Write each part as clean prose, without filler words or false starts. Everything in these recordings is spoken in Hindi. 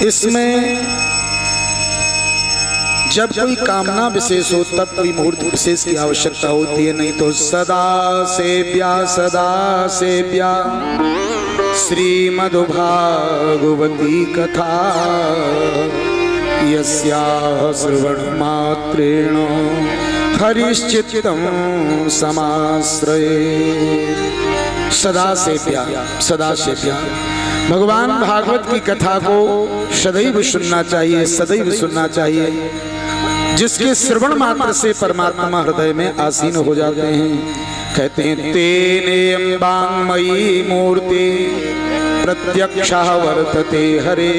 इसमें जब कोई कामना विशेष हो तब कोई मुहूर्त विशेष की आवश्यकता होती है, नहीं तो सदा सेव्या श्रीमद्भागवती कथा यस्याः श्रवण मात्रेण हरिश्चित्तं समाश्रये। सदा सेव्या भगवान भागवत की कथा को सदैव सुनना चाहिए, सदैव सुनना चाहिए। जिसके श्रवण मात्र से परमात्मा हृदय में आसीन हो जाते हैं। कहते हैं तेने वाङ्मयी मूर्ति प्रत्यक्षः वर्तते हरे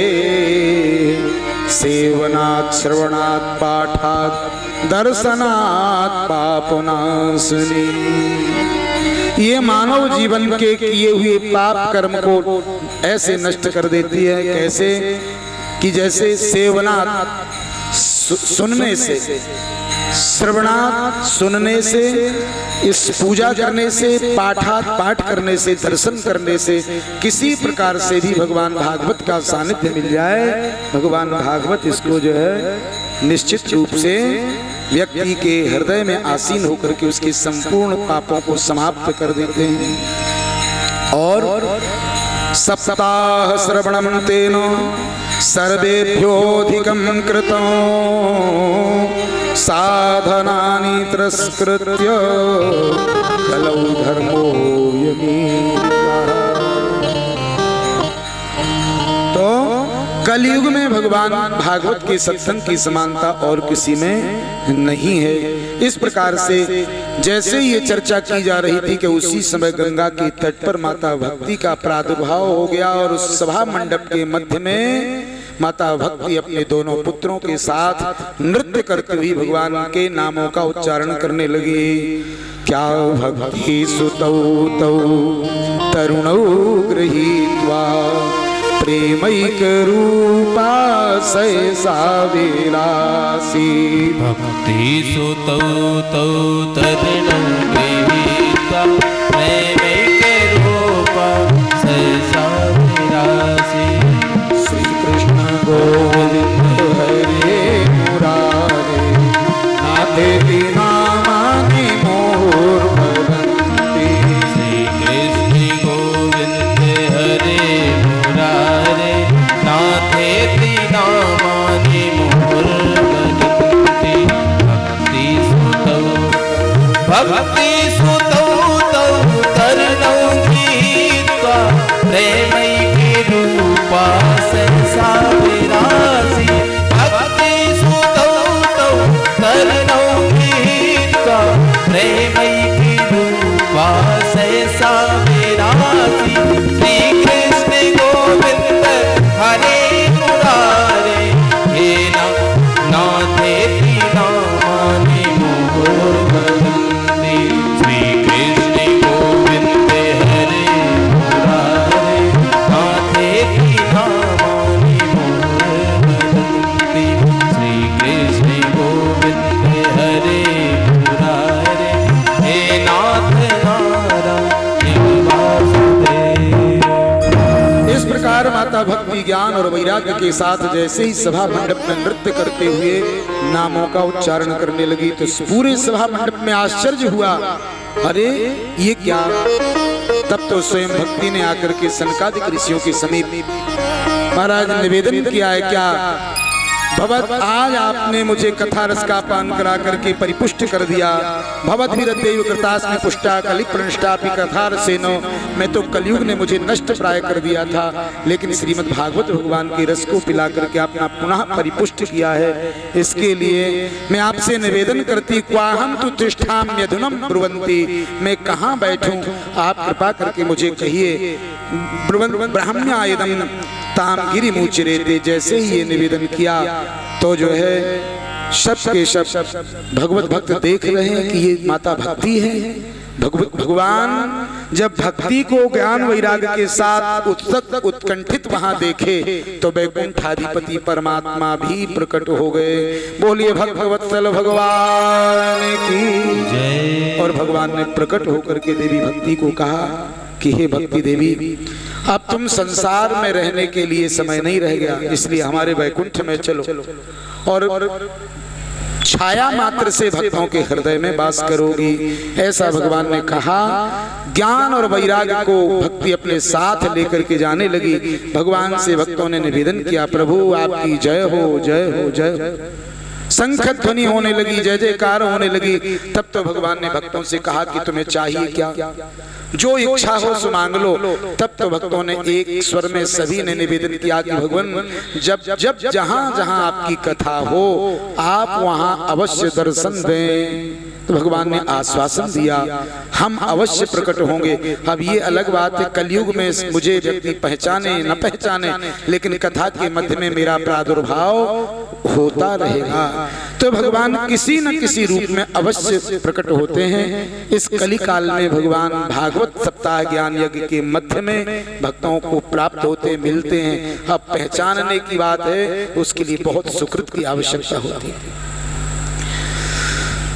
सेवनात् श्रवणात् पाठात् दर्शनात् पापनाशनी। ये मानव जीवन के किए हुए पाप कर्म को ऐसे नष्ट कर देती है। कैसे कि जैसे सेवनात् सुनने से, श्रवणात् सुनने से, इस पूजा करने से, पाठात पाठ करने से, दर्शन करने से किसी प्रकार से भी भगवान भागवत का सानिध्य मिल जाए, भगवान भागवत इसको जो है निश्चित रूप से व्यक्ति के हृदय में आसीन होकर के उसके संपूर्ण पापों को समाप्त कर देते हैं। और सप्ताह श्रवणं तेन सर्वेभ्योऽधिकं कृतं साधनानि तिरस्कृत्य कलौ धर्मो यमीयः। तो कलयुग में भगवान भागवत के सत्संग की समानता और किसी में नहीं है। इस प्रकार से जैसे ये चर्चा की जा रही थी कि उसी समय गंगा के तट पर माता भक्ति का प्रादुर्भाव हो गया और उस सभा मंडप के मध्य में माता भक्ति अपने दोनों पुत्रों के साथ नृत्य करते हुए भगवान के नामों का उच्चारण करने लगी। क्या भक्ति सुतौ तौ तरुणौ गृहीत्वा प्रेमैक रूपा सहसा विलासी। भक्ति सुतौ तौ तरुणौ गृहीत्वा प्रेमैक रूपा सहसा विलासी। श्री कृष्ण गोविंद हरे मुरारे नाथेति नामानि मोहर्भवन्ति। श्री कृष्ण गोविंद हरे मुरारे नाथेति नामानि मोहर्भवन्ति। भक्ति सुतौ तौ तरुणौ गृहीत्वा प्रेमैकी रूपा सहसा विलासी। भक्ति सुतौ तौ तरुणौ गृहीत्वा प्रेमैकी रूपा सहसा विलासी। श्री कृष्ण गोविंद हरे मुरारे हे नाथेति नामानि मोहर्भवन्ति। श्री कृष्ण गोविंद हरे मुरारे नाथेति नामानि मोहर्भवन्ति। श्री कृष्ण गोविंद हरे मुरारे हे नाथ नारायण वासुदेव। इस प्रकार माता भक्ति ज्ञान और वैराग्य के साथ जैसे ही सभा मंडप में नृत्य करते हुए नामों का उच्चारण करने लगी तो पूरे सभा मंडप में आश्चर्य हुआ। अरे ये क्या? तब तो स्वयं भक्ति ने आकर के सनकादिक ऋषियों के समीप महाराज निवेदन किया है, क्या भगवत आज आपने मुझे कथा रस का पान करा करके परिपुष्ट कर दिया। भवत विरदेव कृतास्मि पुष्टा कलिक प्रनिष्ठापि कथा रसेनो। मैं तो कलयुग ने मुझे नष्ट प्राय कर दिया था, लेकिन श्रीमद् भागवत भगवान के रस को पिला करके आपने पुनः परिपुष्ट किया है। इसके लिए मैं आपसे निवेदन करती क्वाहम तु तिष्ठाम्यधुनम ब्रुवन्ति। मैं कहाँ बैठूं? आप कृपा करके मुझे कहिए। ब्रह्म्यायदम ताम गिरिमुचिरेते। जैसे ही ये निवेदन किया तो जो है सब के सब भगवत भक्त देख रहे हैं कि ये माता भक्ति है। भगवान जब भक्ति को ज्ञान वैराग्य के साथ उत्सुक उत्कंठित वहां देखे तो वैकुंठाधिपति परमात्मा भी प्रकट हो गए। बोलिए भगवत्सल भगवान की जय। और भगवान ने प्रकट होकर के देवी भक्ति को कहा कि हे भक्ति देवी, अब तुम संसार में रहने के लिए समय नहीं रह गया, इसलिए हमारे वैकुंठ में चलो और छाया मात्र से भक्तों के हृदय में वास करोगी। ऐसा भगवान ने कहा। ज्ञान और वैराग्य को भक्ति अपने साथ लेकर के जाने लगी। भगवान से भक्तों ने निवेदन किया, प्रभु आपकी जय हो, जय हो, जय हो। शंख ध्वनि होने लगी, जय जयकार होने लगी। तब तो भगवान ने भक्तों से कहा कि तुम्हें चाहिए क्या, जो इच्छा हो सो मांग लो। तब तो भक्तों ने एक स्वर में सभी ने निवेदन किया कि भगवान जब जब जहां जहां आपकी कथा हो आप वहां अवश्य दर्शन दें। तो भगवान ने आश्वासन दिया, हम अवश्य प्रकट होंगे। अब ये अलग बात है, कलयुग में मुझे व्यक्ति पहचाने न पहचाने, लेकिन कथा के मध्य में मेरा प्रादुर्भाव होता रहेगा। तो भगवान किसी न किसी रूप में अवश्य प्रकट होते हैं। इस कली काल में भगवान भागवत सप्ताह ज्ञान यज्ञ के मध्य में भक्तों को प्राप्त होते मिलते हैं। अब पहचानने की बात है, उसके लिए बहुत सुकृत की आवश्यकता होती है।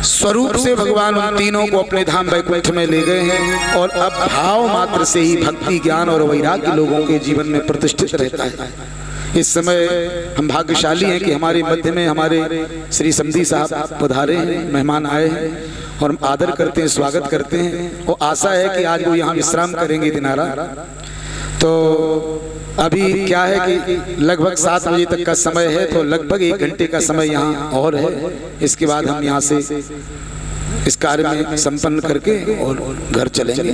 स्वरूप से भगवान उन तीनों को अपने धाम वैकुंठ में ले गए हैं और अब भाव मात्र से ही भक्ति ज्ञान और वैराग्य लोगों के जीवन में प्रतिष्ठित रहता है। इस समय हम भाग्यशाली हैं कि हमारे मध्य में हमारे श्री समधी साहब पधारे हैं, मेहमान आए हैं और हम आदर करते हैं, स्वागत करते हैं और आशा है कि आज वो यहाँ विश्राम करेंगे दिनारा। तो अभी क्या है कि लगभग 7 बजे तक का समय है, तो लगभग 1 घंटे का समय यहाँ और है। इसके बाद हम यहाँ से इस कार्य में संपन्न करके और घर चलेंगे।